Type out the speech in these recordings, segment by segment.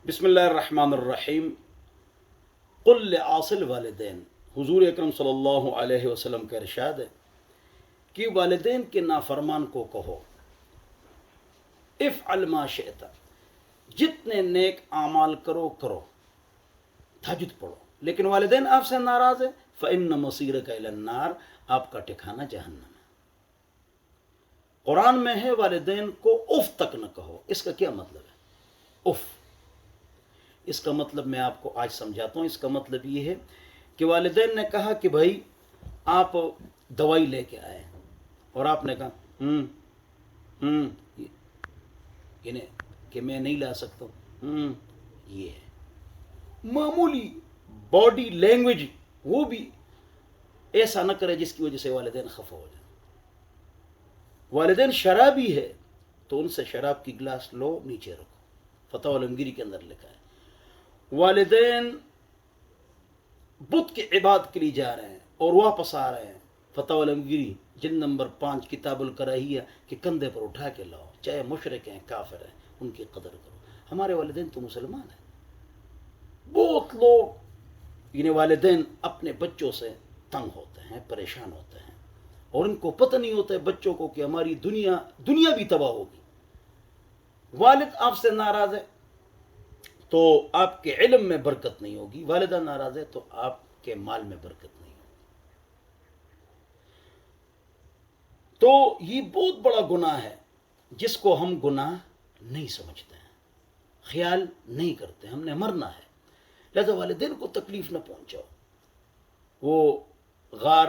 بسم اللہ الرحمن الرحیم قل لعاصل والدین، حضور اکرم صلی اللہ علیہ وسلم کا ارشاد ہے کہ والدین کے نافرمان کو کہو افعل ما شئت، جتنے نیک اعمال کرو تہجد پڑھو، لیکن والدین آپ سے ناراض ہے فإن مصیرک الی النار، آپ کا ٹھکانہ جہنم ہے۔ قرآن میں ہے والدین کو اف تک نہ کہو۔ اس کا کیا مطلب ہے اف؟ اس کا مطلب میں آپ کو آج سمجھاتا ہوں۔ اس کا مطلب یہ ہے کہ والدین نے کہا کہ بھائی آپ دوائی لے کے آئے، اور آپ نے کہا یعنی کہ میں نہیں لا سکتا ہوں، یہ ہے معمولی باڈی لینگویج، وہ بھی ایسا نہ کرے جس کی وجہ سے والدین خفا ہو جائیں۔ والدین شرابی ہے تو ان سے شراب کی گلاس لو، نیچے رکھو، فتح علمگیری کے اندر لکھا ہے۔ والدین بت کی عبادت کے لیے جا رہے ہیں اور واپس آ رہے ہیں، فتح علمگیری جلد نمبر 5 کتاب الکراہیہ کہ کندھے پر اٹھا کے لاؤ، چاہے مشرک ہیں کافر ہیں، ان کی قدر کرو۔ ہمارے والدین تو مسلمان ہیں۔ بہت لوگ یعنی والدین اپنے بچوں سے تنگ ہوتے ہیں، پریشان ہوتے ہیں، اور ان کو پتہ نہیں ہوتا ہے بچوں کو کہ ہماری دنیا بھی تباہ ہوگی۔ والد آپ سے ناراض ہے تو آپ کے علم میں برکت نہیں ہوگی، والدہ ناراض ہے تو آپ کے مال میں برکت نہیں ہوگی۔ تو یہ بہت بڑا گناہ ہے جس کو ہم گناہ نہیں سمجھتے ہیں، خیال نہیں کرتے، ہم نے مرنا ہے، لہذا والدین کو تکلیف نہ پہنچاؤ۔ وہ غار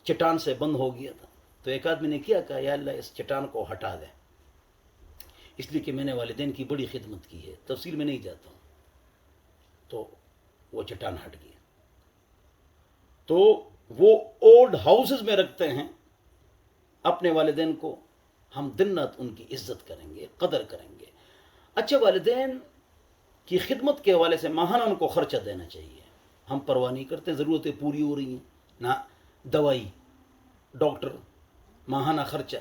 چٹان سے بند ہو گیا تھا تو ایک آدمی نے کیا کہا یا اللہ اس چٹان کو ہٹا دے، اس لیے کہ میں نے والدین کی بڑی خدمت کی ہے، تفصیل میں نہیں جاتا ہوں۔ تو وہ چٹان ہٹ گیا۔ تو وہ اولڈ ہاؤسز میں رکھتے ہیں اپنے والدین کو، ہم دن رات ان کی عزت کریں گے، قدر کریں گے۔ اچھے والدین کی خدمت کے حوالے سے ماہانہ ان کو خرچہ دینا چاہیے۔ ہم پرواہ نہیں کرتے، ضرورتیں پوری ہو رہی ہیں، نہ دوائی، ڈاکٹر، ماہانہ خرچہ۔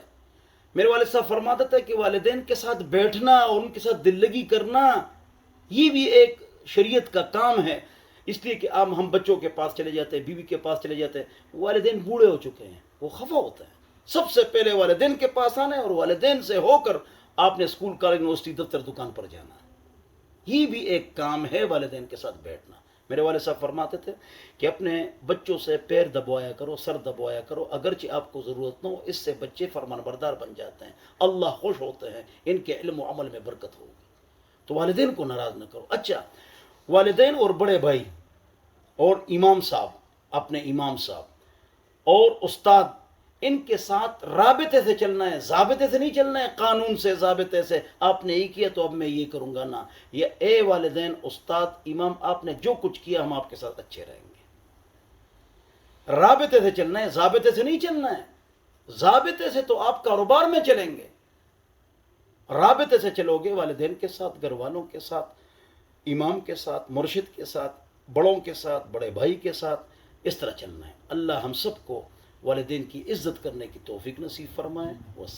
میرے والد صاحب فرماتے تھے کہ والدین کے ساتھ بیٹھنا اور ان کے ساتھ دل لگی کرنا یہ بھی ایک شریعت کا کام ہے، اس لیے کہ اب ہم بچوں کے پاس چلے جاتے ہیں، بیوی کے پاس چلے جاتے ہیں، والدین بوڑھے ہو چکے ہیں، وہ خفا ہوتے ہیں۔ سب سے پہلے والدین کے پاس آنا ہے اور والدین سے ہو کر آپ نے اسکول، کالج، یونیورسٹی، دفتر، دکان پر جانا ہے۔ یہ بھی ایک کام ہے والدین کے ساتھ بیٹھنا۔ میرے والد صاحب فرماتے تھے کہ اپنے بچوں سے پیر دبوایا کرو، سر دبوایا کرو، اگرچہ آپ کو ضرورت نہ ہو، اس سے بچے فرمان بردار بن جاتے ہیں، اللہ خوش ہوتے ہیں، ان کے علم و عمل میں برکت ہوگی۔ تو والدین کو ناراض نہ کرو۔ اچھا، والدین اور بڑے بھائی اور امام صاحب، اپنے امام صاحب اور استاد، ان کے ساتھ رابطے سے چلنا ہے، ضابطے سے نہیں چلنا ہے، قانون سے، ضابطے سے آپ نے یہ کیا تو اب میں یہ کروں گا، نہ۔ یہ اے والدین، استاد، امام، آپ نے جو کچھ کیا ہم آپ کے ساتھ اچھے رہیں گے۔ رابطے سے چلنا ہے، ضابطے سے نہیں چلنا ہے۔ ضابطے سے تو آپ کاروبار میں چلیں گے، رابطے سے چلو گے والدین کے ساتھ، گھر والوں کے ساتھ، امام کے ساتھ، مرشد کے ساتھ، بڑوں کے ساتھ، بڑے بھائی کے ساتھ، اس طرح چلنا ہے۔ اللہ ہم سب کو والدین کی عزت کرنے کی توفیق نصیب فرمائے۔